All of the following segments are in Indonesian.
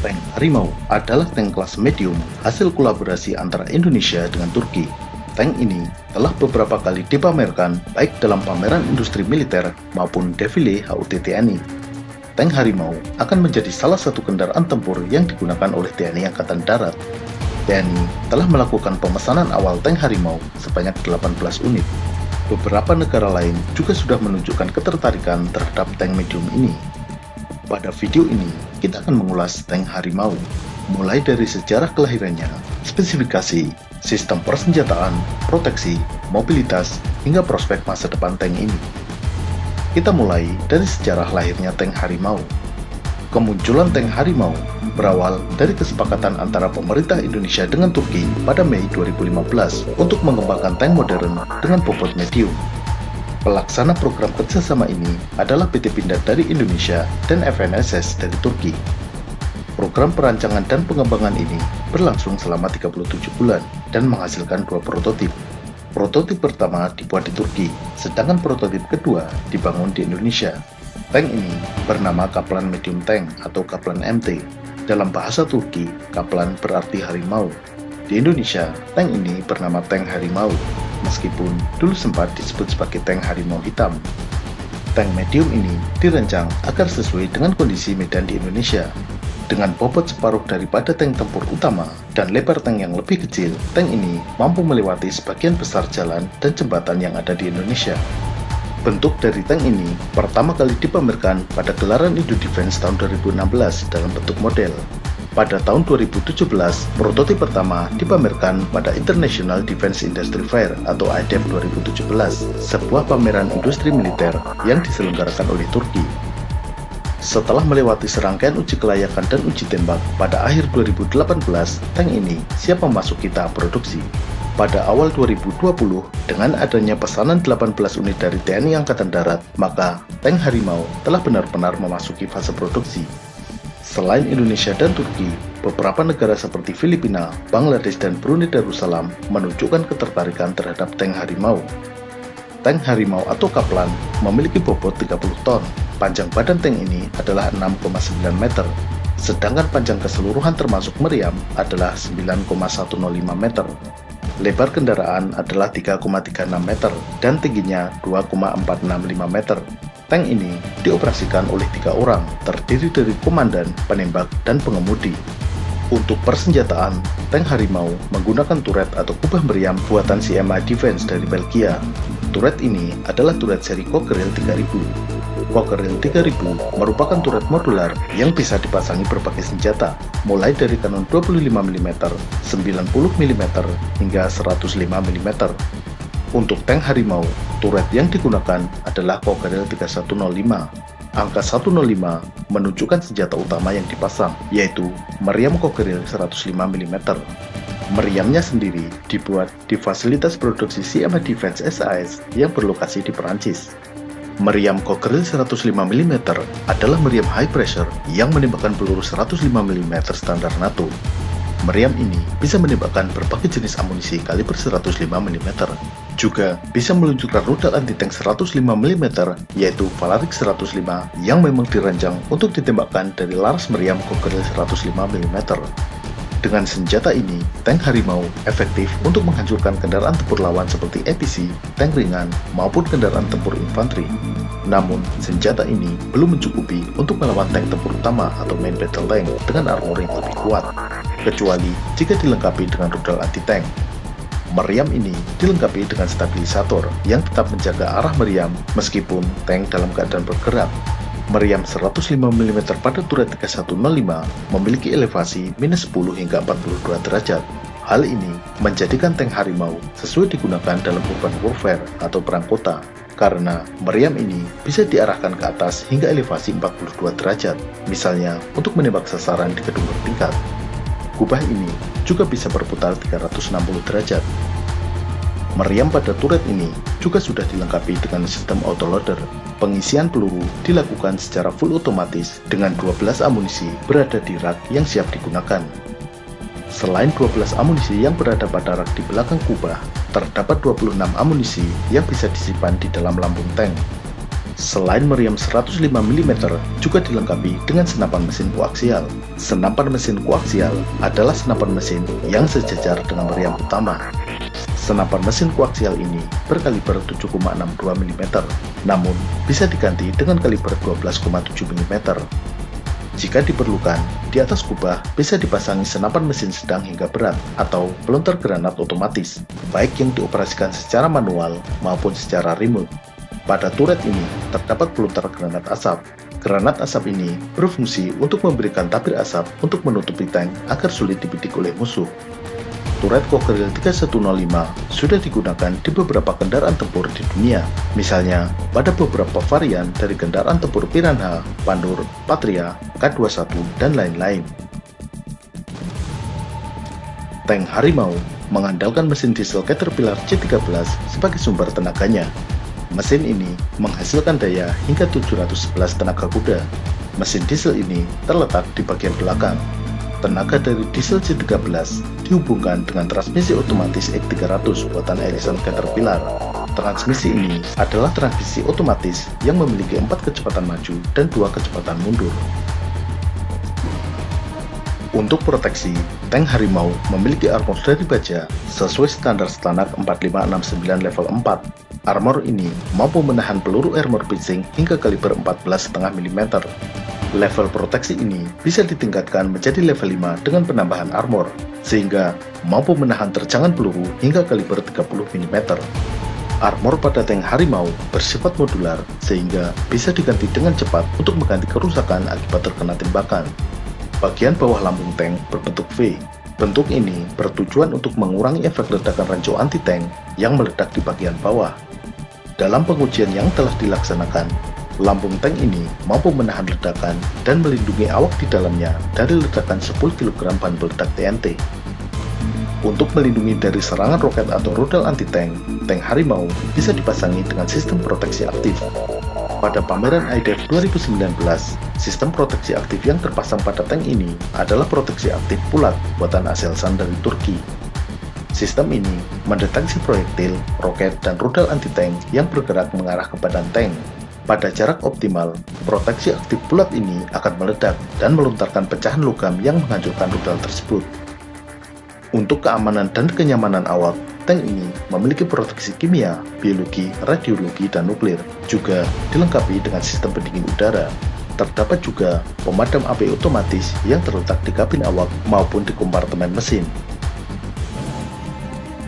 Tank Harimau adalah tank kelas medium hasil kolaborasi antara Indonesia dengan Turki. Tank ini telah beberapa kali dipamerkan baik dalam pameran industri militer maupun defile HUT TNI. Tank Harimau akan menjadi salah satu kendaraan tempur yang digunakan oleh TNI Angkatan Darat. TNI telah melakukan pemesanan awal tank Harimau sebanyak 18 unit. Beberapa negara lain juga sudah menunjukkan ketertarikan terhadap tank medium ini. Pada video ini, kita akan mengulas tank Harimau, mulai dari sejarah kelahirannya, spesifikasi, sistem persenjataan, proteksi, mobilitas, hingga prospek masa depan tank ini. Kita mulai dari sejarah lahirnya tank Harimau. Kemunculan tank Harimau berawal dari kesepakatan antara pemerintah Indonesia dengan Turki pada Mei 2015 untuk mengembangkan tank modern dengan bobot medium. Pelaksana program kerjasama ini adalah PT Pindad dari Indonesia dan FNSS dari Turki. Program perancangan dan pengembangan ini berlangsung selama 37 bulan dan menghasilkan 2 prototip. Prototip pertama dibuat di Turki, sedangkan prototip kedua dibangun di Indonesia. Tank ini bernama Kaplan Medium Tank atau Kaplan MT. Dalam bahasa Turki, Kaplan berarti harimau. Di Indonesia, tank ini bernama Tank Harimau, meskipun dulu sempat disebut sebagai tank harimau hitam. Tank medium ini dirancang agar sesuai dengan kondisi medan di Indonesia. Dengan bobot separuh daripada tank tempur utama dan lebar tank yang lebih kecil, tank ini mampu melewati sebagian besar jalan dan jembatan yang ada di Indonesia. Bentuk dari tank ini pertama kali dipamerkan pada gelaran Indo Defense tahun 2016 dalam bentuk model. Pada tahun 2017, prototip pertama dipamerkan pada International Defense Industry Fair atau IDEF 2017, sebuah pameran industri militer yang diselenggarakan oleh Turki. Setelah melewati serangkaian uji kelayakan dan uji tembak, pada akhir 2018, tank ini siap memasuki tahap produksi. Pada awal 2020, dengan adanya pesanan 18 unit dari TNI Angkatan Darat, maka tank Harimau telah benar-benar memasuki fase produksi. Selain Indonesia dan Turki, beberapa negara seperti Filipina, Bangladesh, dan Brunei Darussalam menunjukkan ketertarikan terhadap tank Harimau. Tank Harimau atau Kaplan memiliki bobot 30 ton. Panjang badan tank ini adalah 6,9 meter, sedangkan panjang keseluruhan termasuk meriam adalah 9,105 meter. Lebar kendaraan adalah 3,36 meter dan tingginya 2,465 meter. Tank ini dioperasikan oleh 3 orang, terdiri dari komandan, penembak, dan pengemudi. Untuk persenjataan, tank Harimau menggunakan turret atau kubah meriam buatan CMA Defense dari Belgia. Turret ini adalah turret seri Cockerill 3000. Cockerill 3000 merupakan turret modular yang bisa dipasangi berbagai senjata, mulai dari kanon 25 mm, 90 mm, hingga 105 mm. Untuk tank Harimau, turret yang digunakan adalah Cockerill 3105. Angka 105 menunjukkan senjata utama yang dipasang, yaitu meriam Cockerill 105 mm. Meriamnya sendiri dibuat di fasilitas produksi CMA Defense SAS yang berlokasi di Perancis. Meriam Cockerill 105 mm adalah meriam high pressure yang menembakkan peluru 105 mm standar NATO. Meriam ini bisa menembakkan berbagai jenis amunisi kaliber 105 mm. Juga bisa meluncurkan rudal anti-tank 105 mm, yaitu Valarik 105 yang memang dirancang untuk ditembakkan dari laras meriam Cockerill 105 mm. Dengan senjata ini, tank Harimau efektif untuk menghancurkan kendaraan tempur lawan seperti APC, tank ringan, maupun kendaraan tempur infanteri. Namun, senjata ini belum mencukupi untuk melawan tank tempur utama atau main battle tank dengan armor yang lebih kuat, kecuali jika dilengkapi dengan rudal anti-tank. Meriam ini dilengkapi dengan stabilisator yang tetap menjaga arah meriam meskipun tank dalam keadaan bergerak. Meriam 105 mm pada turret 3105 memiliki elevasi minus 10 hingga 42 derajat. Hal ini menjadikan tank Harimau sesuai digunakan dalam urban warfare atau perang kota, karena meriam ini bisa diarahkan ke atas hingga elevasi 42 derajat, misalnya untuk menembak sasaran di gedung bertingkat. Kubah ini juga bisa berputar 360 derajat. Meriam pada turret ini juga sudah dilengkapi dengan sistem autoloader. Pengisian peluru dilakukan secara full otomatis dengan 12 amunisi berada di rak yang siap digunakan. Selain 12 amunisi yang berada pada rak di belakang kubah, terdapat 26 amunisi yang bisa disimpan di dalam lambung tank. Selain meriam 105 mm, juga dilengkapi dengan senapan mesin koaksial. Senapan mesin koaksial adalah senapan mesin yang sejajar dengan meriam utama. Senapan mesin koaksial ini berkaliber 7,62 mm, namun bisa diganti dengan kaliber 12,7 mm. Jika diperlukan, di atas kubah bisa dipasangi senapan mesin sedang hingga berat atau pelontar granat otomatis, baik yang dioperasikan secara manual maupun secara remote. Pada turret ini terdapat pelontar granat asap. Granat asap ini berfungsi untuk memberikan tabir asap untuk menutupi tank agar sulit dibidik oleh musuh. Turret Cockerill 3105 sudah digunakan di beberapa kendaraan tempur di dunia, misalnya pada beberapa varian dari kendaraan tempur Piranha, Pandur, Patria, K21, dan lain-lain. Tank Harimau mengandalkan mesin diesel Caterpillar C13 sebagai sumber tenaganya. Mesin ini menghasilkan daya hingga 711 tenaga kuda. Mesin diesel ini terletak di bagian belakang. Tenaga dari diesel C13 dihubungkan dengan transmisi otomatis X300 buatan Allison Caterpillar. Transmisi ini adalah transmisi otomatis yang memiliki 4 kecepatan maju dan 2 kecepatan mundur. Untuk proteksi, tank Harimau memiliki armor dari baja sesuai standar Stanak 4569 level 4. Armor ini mampu menahan peluru armor piercing hingga kaliber 14,5 mm. Level proteksi ini bisa ditingkatkan menjadi level 5 dengan penambahan armor, sehingga mampu menahan terjangan peluru hingga kaliber 30 mm. Armor pada tank Harimau bersifat modular, sehingga bisa diganti dengan cepat untuk mengganti kerusakan akibat terkena tembakan. Bagian bawah lambung tank berbentuk V. Bentuk ini bertujuan untuk mengurangi efek ledakan ranjau anti-tank yang meledak di bagian bawah. Dalam pengujian yang telah dilaksanakan, lambung tank ini mampu menahan ledakan dan melindungi awak di dalamnya dari ledakan 10 kg bahan peledak TNT. Untuk melindungi dari serangan roket atau rudal anti-tank, tank Harimau bisa dipasangi dengan sistem proteksi aktif. Pada pameran IDF 2019, sistem proteksi aktif yang terpasang pada tank ini adalah proteksi aktif Pulat buatan Aselsan dari Turki. Sistem ini mendeteksi proyektil, roket, dan rudal anti-tank yang bergerak mengarah ke badan tank. Pada jarak optimal, proteksi aktif Pulat ini akan meledak dan melontarkan pecahan logam yang menghancurkan rudal tersebut. Untuk keamanan dan kenyamanan awak, tank ini memiliki proteksi kimia, biologi, radiologi, dan nuklir, juga dilengkapi dengan sistem pendingin udara. Terdapat juga pemadam api otomatis yang terletak di kabin awak maupun di kompartemen mesin.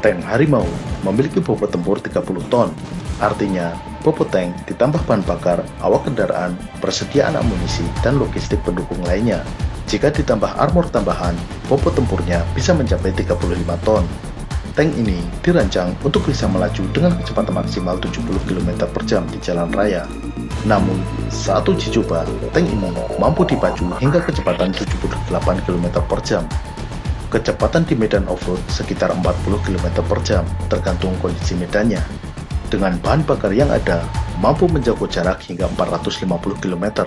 Tank Harimau memiliki bobot tempur 30 ton, artinya bobot tank ditambah bahan bakar, awak kendaraan, persediaan amunisi, dan logistik pendukung lainnya. Jika ditambah armor tambahan, bobot tempurnya bisa mencapai 35 ton. Tank ini dirancang untuk bisa melaju dengan kecepatan maksimal 70 km per jam di jalan raya. Namun, saat uji coba, tank ini mampu dipacu hingga kecepatan 78 km per jam. Kecepatan di medan off-road sekitar 40 km per jam, tergantung kondisi medannya. Dengan bahan bakar yang ada, mampu menjangkau jarak hingga 450 km.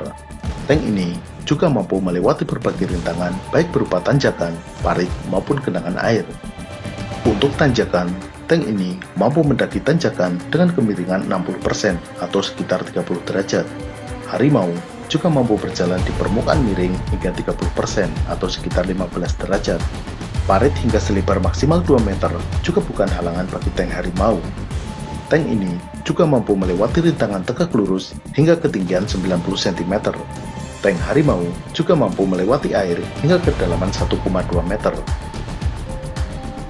Tank ini juga mampu melewati berbagai rintangan, baik berupa tanjakan, parit, maupun genangan air. Untuk tanjakan, tank ini mampu mendaki tanjakan dengan kemiringan 60% atau sekitar 30 derajat. Harimau juga mampu berjalan di permukaan miring hingga 30% atau sekitar 15 derajat. Parit hingga selebar maksimal 2 meter juga bukan halangan bagi tank Harimau. Tank ini juga mampu melewati rintangan tegak lurus hingga ketinggian 90 cm. Tank Harimau juga mampu melewati air hingga kedalaman 1,2 meter.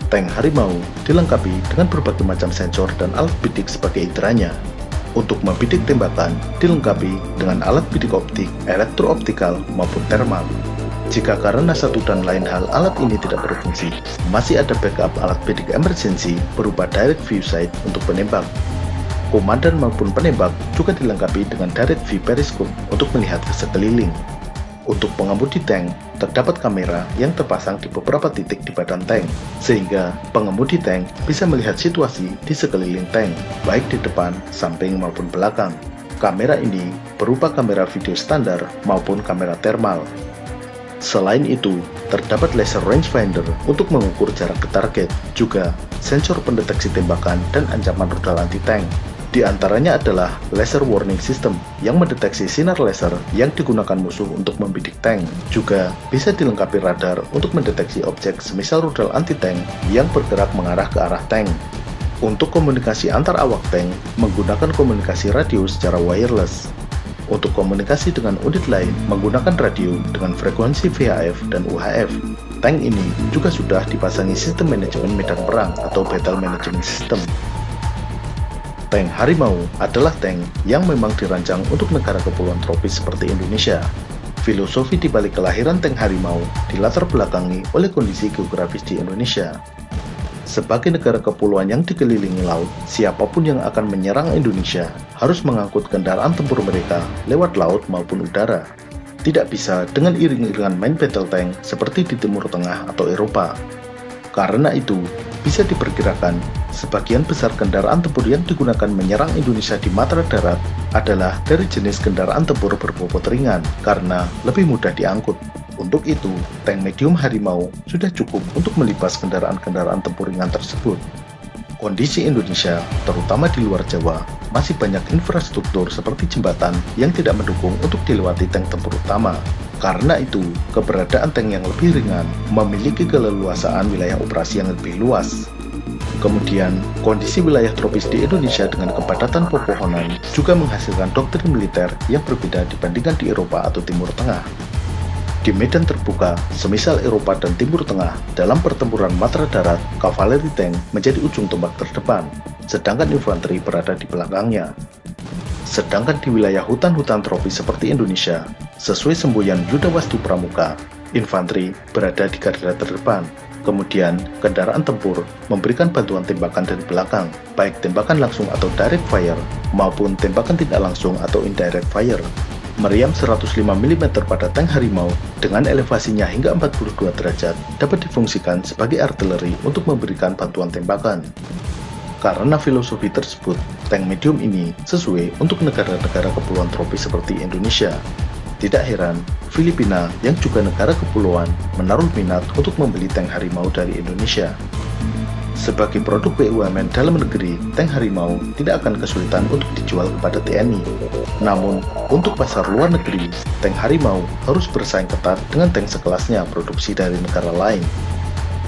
Tank Harimau dilengkapi dengan berbagai macam sensor dan alat bidik sebagai inderanya. Untuk membidik tembakan dilengkapi dengan alat bidik optik, elektro-optikal maupun thermal. Jika karena satu dan lain hal alat ini tidak berfungsi, masih ada backup alat bidik emergency berupa direct view sight untuk penembak. Komandan maupun penembak juga dilengkapi dengan direct view periscope untuk melihat ke sekeliling. Untuk pengemudi tank, terdapat kamera yang terpasang di beberapa titik di badan tank, sehingga pengemudi tank bisa melihat situasi di sekeliling tank, baik di depan, samping maupun belakang. Kamera ini berupa kamera video standar maupun kamera thermal. Selain itu, terdapat laser rangefinder untuk mengukur jarak ke target, juga sensor pendeteksi tembakan dan ancaman rudal anti-tank. Di Di antaranya adalah laser warning system yang mendeteksi sinar laser yang digunakan musuh untuk membidik tank. Juga bisa dilengkapi radar untuk mendeteksi objek semisal rudal anti-tank yang bergerak mengarah ke arah tank. Untuk komunikasi antar awak tank, menggunakan komunikasi radio secara wireless. Untuk komunikasi dengan unit lain, menggunakan radio dengan frekuensi VHF dan UHF. Tank ini juga sudah dipasangi sistem manajemen medan perang atau Battle Management System. Tank Harimau adalah tank yang memang dirancang untuk negara kepulauan tropis seperti Indonesia. Filosofi di balik kelahiran tank Harimau dilatar belakangi oleh kondisi geografis di Indonesia. Sebagai negara kepulauan yang dikelilingi laut, siapapun yang akan menyerang Indonesia harus mengangkut kendaraan tempur mereka lewat laut maupun udara. Tidak bisa dengan iring-iringan main battle tank seperti di Timur Tengah atau Eropa. Karena itu, bisa diperkirakan sebagian besar kendaraan tempur yang digunakan menyerang Indonesia di matra darat adalah dari jenis kendaraan tempur berbobot ringan karena lebih mudah diangkut. Untuk itu, tank medium Harimau sudah cukup untuk melibas kendaraan-kendaraan tempur ringan tersebut. Kondisi Indonesia, terutama di luar Jawa, masih banyak infrastruktur seperti jembatan yang tidak mendukung untuk dilewati tank tempur utama. Karena itu, keberadaan tank yang lebih ringan memiliki keleluasaan wilayah operasi yang lebih luas. Kemudian, kondisi wilayah tropis di Indonesia dengan kepadatan pepohonan juga menghasilkan doktrin militer yang berbeda dibandingkan di Eropa atau Timur Tengah. Di medan terbuka, semisal Eropa dan Timur Tengah, dalam pertempuran matra darat, kavaleri tank menjadi ujung tombak terdepan, sedangkan infanteri berada di belakangnya. Sedangkan di wilayah hutan-hutan tropis seperti Indonesia, sesuai semboyan Yuda Wastu Pramuka, infanteri berada di garda terdepan. Kemudian, kendaraan tempur memberikan bantuan tembakan dari belakang, baik tembakan langsung atau direct fire, maupun tembakan tidak langsung atau indirect fire. Meriam 105 mm pada tank Harimau dengan elevasinya hingga 42 derajat dapat difungsikan sebagai artileri untuk memberikan bantuan tembakan. Karena filosofi tersebut, tank medium ini sesuai untuk negara-negara kepulauan tropis seperti Indonesia. Tidak heran, Filipina yang juga negara kepulauan menaruh minat untuk membeli tank Harimau dari Indonesia. Sebagai produk BUMN dalam negeri, tank Harimau tidak akan kesulitan untuk dijual kepada TNI. Namun, untuk pasar luar negeri, tank Harimau harus bersaing ketat dengan tank sekelasnya produksi dari negara lain.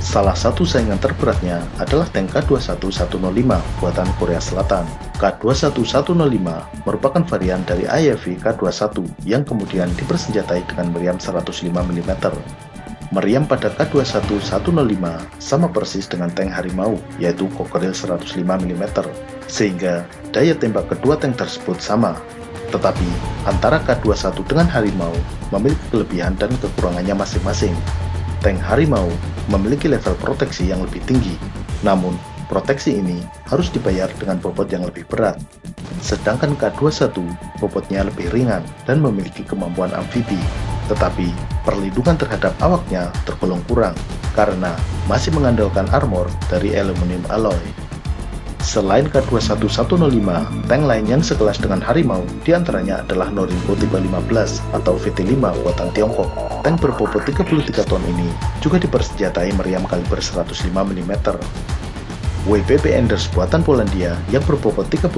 Salah satu saingan terberatnya adalah tank K21105 buatan Korea Selatan. K21105 merupakan varian dari IAV K21 yang kemudian dipersenjatai dengan meriam 105 mm. Meriam pada K21105 sama persis dengan tank Harimau, yaitu Cockerill 105 mm, sehingga daya tembak kedua tank tersebut sama. Tetapi, antara K21 dengan Harimau memiliki kelebihan dan kekurangannya masing-masing. Tank Harimau memiliki level proteksi yang lebih tinggi, namun proteksi ini harus dibayar dengan bobot yang lebih berat. Sedangkan K21 bobotnya lebih ringan dan memiliki kemampuan amfibi, tetapi perlindungan terhadap awaknya tergolong kurang karena masih mengandalkan armor dari aluminium alloy. Selain K21105, tank lain yang sekelas dengan Harimau diantaranya adalah Norinco Tipe 15 atau VT5 buatan Tiongkok. Tank berbobot 33 ton ini juga dipersenjatai meriam kaliber 105 mm. WPP Enders buatan Polandia yang berbobot 35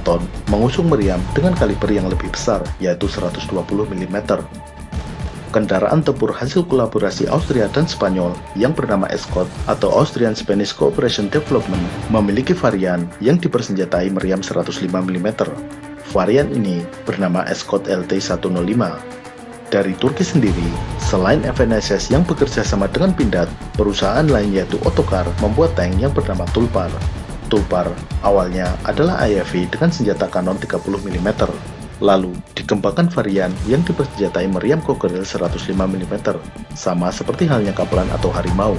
ton mengusung meriam dengan kaliber yang lebih besar, yaitu 120 mm. Kendaraan tempur hasil kolaborasi Austria dan Spanyol yang bernama Escort atau Austrian Spanish Cooperation Development memiliki varian yang dipersenjatai meriam 105 mm. Varian ini bernama Escort LT105. Dari Turki sendiri, selain FNSS yang bekerja sama dengan Pindad, perusahaan lain yaitu Otokar membuat tank yang bernama Tulpar. Tulpar awalnya adalah IAV dengan senjata kanon 30 mm. Lalu, dikembangkan varian yang dipersenjatai meriam Cockerill 105 mm, sama seperti halnya Kaplan atau Harimau.